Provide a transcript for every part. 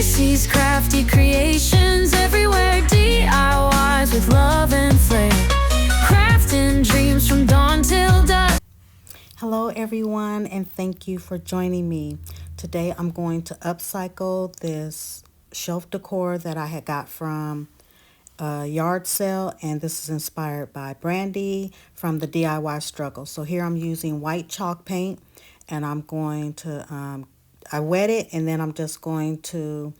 Tracy's crafty creations everywhere, DIYs with love and flair, crafting dreams from dawn till dusk. Hello everyone, and thank you for joining me. Today I'm going to upcycle this shelf decor that I had got from a yard sale, and this is inspired by Brandy from the DIY struggle. So here I'm using white chalk paint, and I'm going to I wet it, and then I'm just going to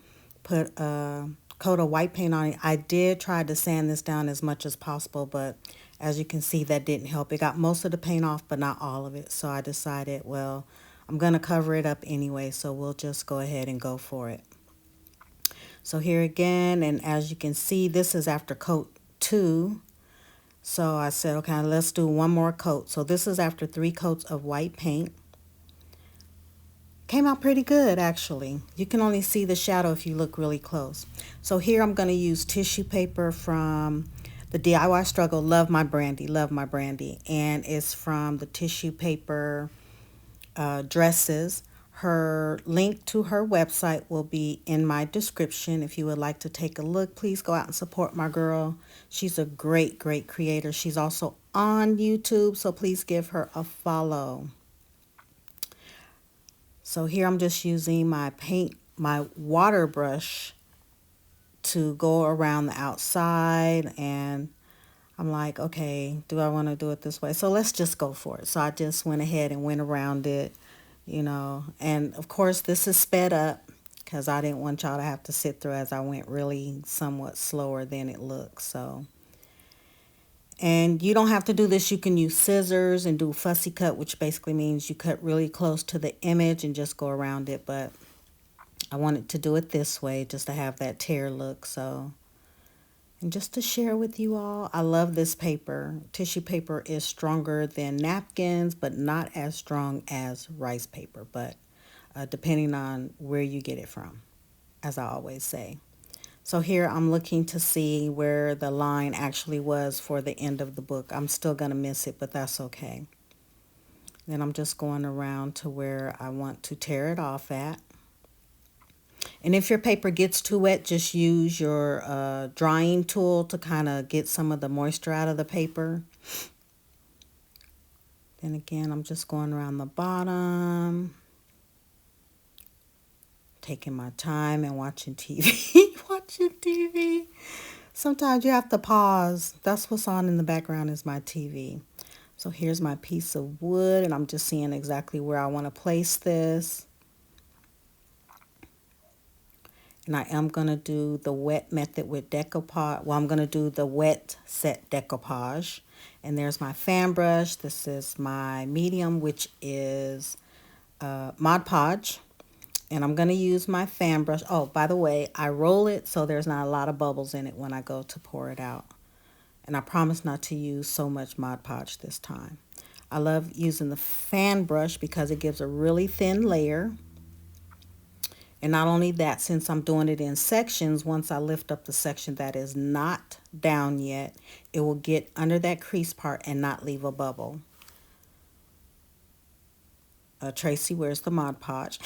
put a coat of white paint on it. I did try to sand this down as much as possible, but as you can see, that didn't help. It got most of the paint off, but not all of it. So I decided, well, I'm going to cover it up anyway, so we'll just go ahead and go for it. So here again, and as you can see, this is after coat 2. So I said, okay, let's do one more coat. So this is after 3 coats of white paint. Came out pretty good, actually. You can only see the shadow if you look really close. So here I'm going to use tissue paper from the DIY struggle. Love my Brandy, love my Brandy. And it's from the tissue paper dresses. Her link to her website will be in my description. If you would like to take a look, please go out and support my girl. She's a great, great creator. She's also on YouTube, so please give her a follow. So here I'm just using my water brush to go around the outside, and I'm like, okay, do I want to do it this way? So let's just go for it. So I just went ahead and went around it, you know, and of course this is sped up because I didn't want y'all to have to sit through as I went really somewhat slower than it looks. So, and you don't have to do this. You can use scissors and do fussy cut, which basically means you cut really close to the image and just go around it. But I wanted to do it this way just to have that tear look. So, and just to share with you all, I love this paper. Tissue paper is stronger than napkins, but not as strong as rice paper, but depending on where you get it from, as I always say. So here I'm looking to see where the line actually was for the end of the book. I'm still going to miss it, but that's okay. Then I'm just going around to where I want to tear it off at. And if your paper gets too wet, just use your drying tool to kind of get some of the moisture out of the paper. Then again, I'm just going around the bottom, taking my time and watching TV. Watching TV. Sometimes you have to pause. That's what's on in the background is my TV. So here's my piece of wood, and I'm just seeing exactly where I want to place this. And I am going to do the wet method with decoupage. Well, I'm going to do the wet set decoupage. And there's my fan brush. This is my medium, which is Mod Podge. And I'm going to use my fan brush. Oh, by the way, I roll it so there's not a lot of bubbles in it when I go to pour it out. And I promise not to use so much Mod Podge this time. I love using the fan brush because it gives a really thin layer. And not only that, since I'm doing it in sections, once I lift up the section that is not down yet, it will get under that crease part and not leave a bubble. Tracy, where's the Mod Podge?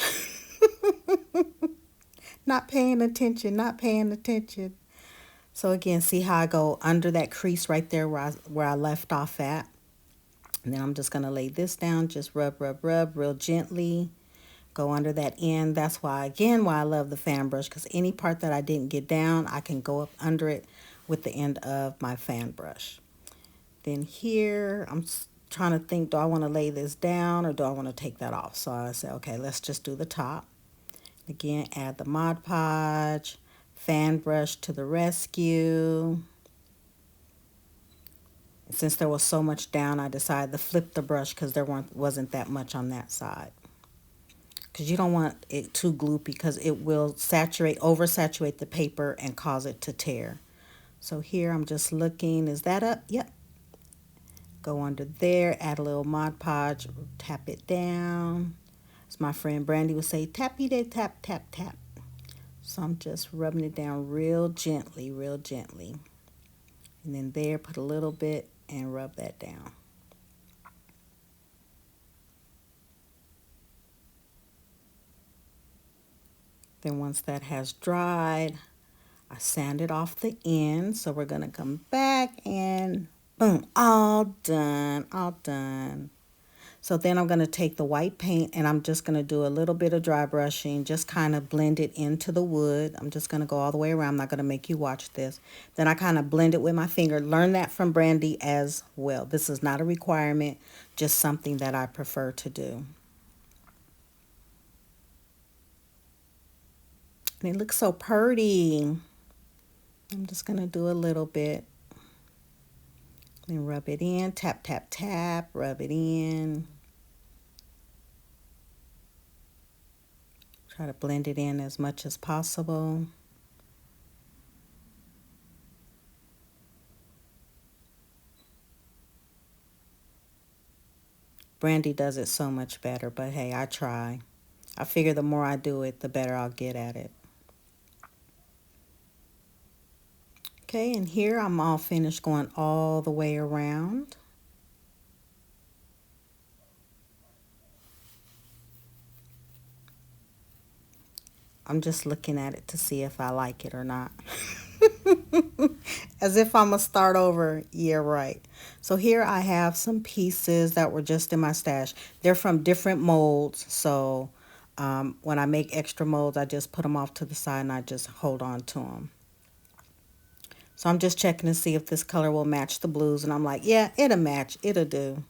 Not paying attention, not paying attention. So again, see how I go under that crease right there where I left off at. And then I'm just going to lay this down, just rub, rub, rub real gently. Go under that end. That's why, again, why I love the fan brush, because any part that I didn't get down, I can go up under it with the end of my fan brush. Then here, I'm trying to think, do I want to lay this down or do I want to take that off? So I said, okay, let's just do the top. Again, add the Mod Podge, fan brush to the rescue. Since there was so much down, I decided to flip the brush because there wasn't that much on that side. Because you don't want it too gloopy because it will oversaturate the paper and cause it to tear. So here I'm just looking, is that up? Yep. Go under there, add a little Mod Podge, tap it down. As my friend Brandy would say, tappy day, tap, tap, tap. So I'm just rubbing it down real gently, real gently. And then there, put a little bit and rub that down. Then once that has dried, I sanded off the end. So we're going to come back and boom, all done, all done. So then I'm going to take the white paint and I'm just going to do a little bit of dry brushing, just kind of blend it into the wood. I'm just going to go all the way around. I'm not going to make you watch this. Then I kind of blend it with my finger. Learn that from Brandy as well. This is not a requirement, just something that I prefer to do. And it looks so pretty. I'm just going to do a little bit. And rub it in, tap, tap, tap, rub it in. Try to blend it in as much as possible. Brandy does it so much better, but hey, I try. I figure the more I do it, the better I'll get at it. Okay, and here I'm all finished going all the way around. I'm just looking at it to see if I like it or not. As if I'm going to start over. Yeah, right. So here I have some pieces that were just in my stash. They're from different molds. So when I make extra molds, I just put them off to the side and I just hold on to them. So I'm just checking to see if this color will match the blues. And I'm like, yeah, it'll match. It'll do.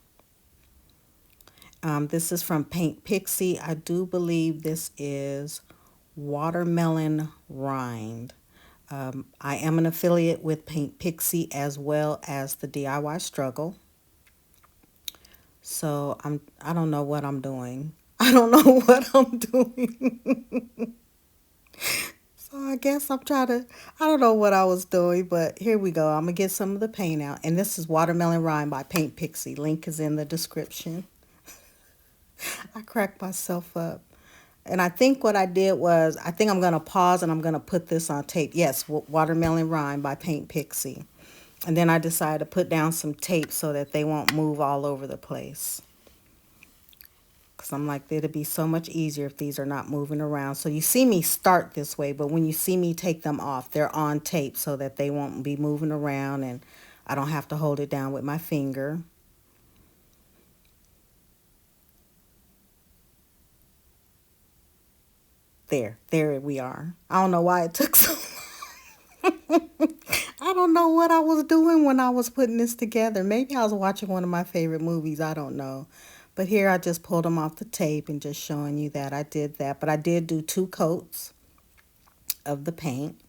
This is from Paint Pixie. I do believe this is watermelon rind. I am an affiliate with Paint Pixie as well as the DIY Struggle. So I don't know what I'm doing. I don't know what I'm doing. So I guess I don't know what I was doing, but here we go. I'm going to get some of the paint out. And this is Watermelon Rind by Paint Pixie. Link is in the description. I cracked myself up. And I think what I did was, I think I'm going to pause and I'm going to put this on tape. Yes, Watermelon Rind by Paint Pixie. And then I decided to put down some tape so that they won't move all over the place. Because I'm like, it'd be so much easier if these are not moving around. So you see me start this way, but when you see me take them off, they're on tape so that they won't be moving around and I don't have to hold it down with my finger. There we are. I don't know why it took so long. I don't know what I was doing when I was putting this together. Maybe I was watching one of my favorite movies. I don't know. But here I just pulled them off the tape and just showing you that I did that. But I did do 2 coats of the paint.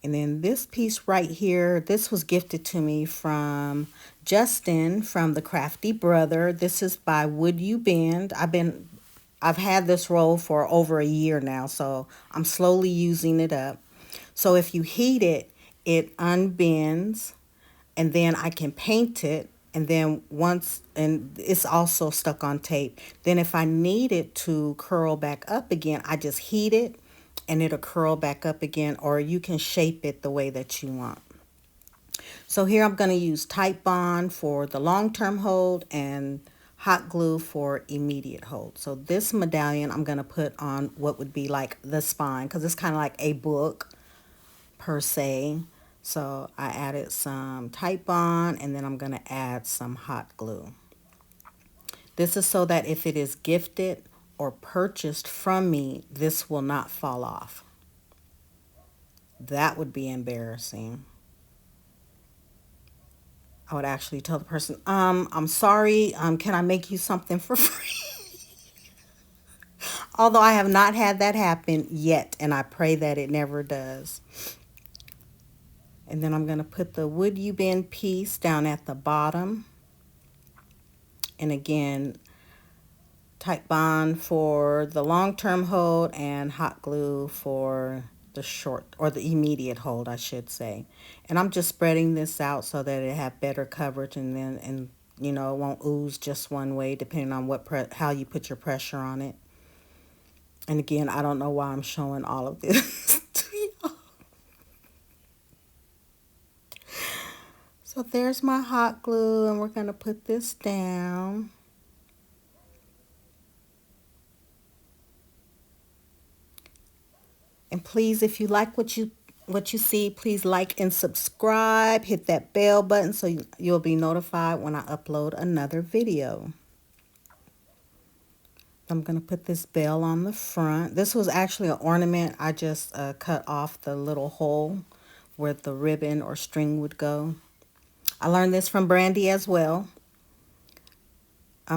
And then this piece right here, this was gifted to me from Justin from the Crafty Brother. This is by Would You Bend. I've had this roll for over a year now, so I'm slowly using it up. So if you heat it, it unbends, and then I can paint it, and then and it's also stuck on tape. Then if I need it to curl back up again, I just heat it, and it'll curl back up again, or you can shape it the way that you want. So here I'm going to use Titebond for the long-term hold and hot glue for immediate hold. So this medallion I'm going to put on what would be like the spine, because it's kind of like a book per se. So I added some Titebond and then I'm going to add some hot glue. This is so that if it is gifted or purchased from me, this will not fall off. That would be embarrassing. I would actually tell the person, I'm sorry, can I make you something for free? Although I have not had that happen yet, and I pray that it never does. And then I'm going to put the Would You Bend piece down at the bottom. And again, Titebond for the long-term hold and hot glue for the short, or the immediate hold, I should say. And I'm just spreading this out so that it have better coverage, and then you know, it won't ooze just one way depending on how you put your pressure on it. And again, I don't know why I'm showing all of this to y'all. So there's my hot glue, and we're going to put this down. And please, if you like what you see, please like and subscribe. Hit that bell button so you'll be notified when I upload another video. I'm going to put this bell on the front. This was actually an ornament. I just cut off the little hole where the ribbon or string would go. I learned this from Brandy as well.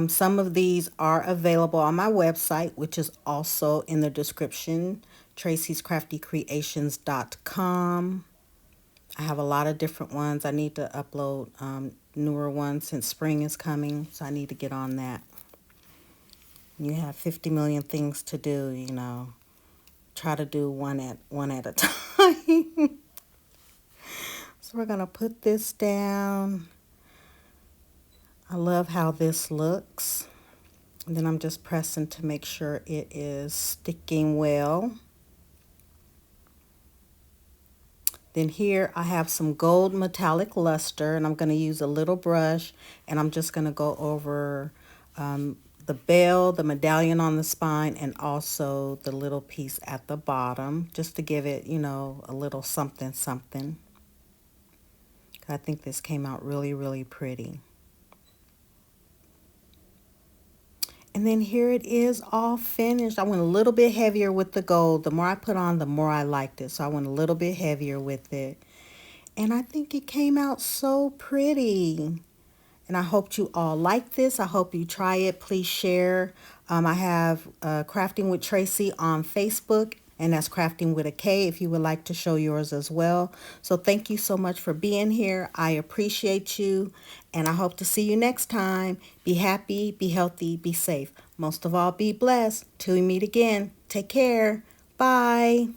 Some of these are available on my website, which is also in the description, tracyscraftycreations.com. I have a lot of different ones. I need to upload newer ones since spring is coming, so I need to get on that. You have 50 million things to do, you know. Try to do one at a time. So we're going to put this down. I love how this looks. And then I'm just pressing to make sure it is sticking well. Then here I have some gold metallic luster, and I'm going to use a little brush, and I'm just going to go over the bell, the medallion on the spine, and also the little piece at the bottom, just to give it, you know, a little something something. I think this came out really, really pretty. And then here it is all finished. I went a little bit heavier with the gold. The more I put on, the more I liked it. So I went a little bit heavier with it. And I think it came out so pretty. And I hope you all like this. I hope you try it. Please share. I have Crafting with Tracy on Facebook, and that's Crafting with a K if you would like to show yours as well. So thank you so much for being here. I appreciate you, and I hope to see you next time. Be happy, be healthy, be safe. Most of all, be blessed. Till we meet again, take care. Bye.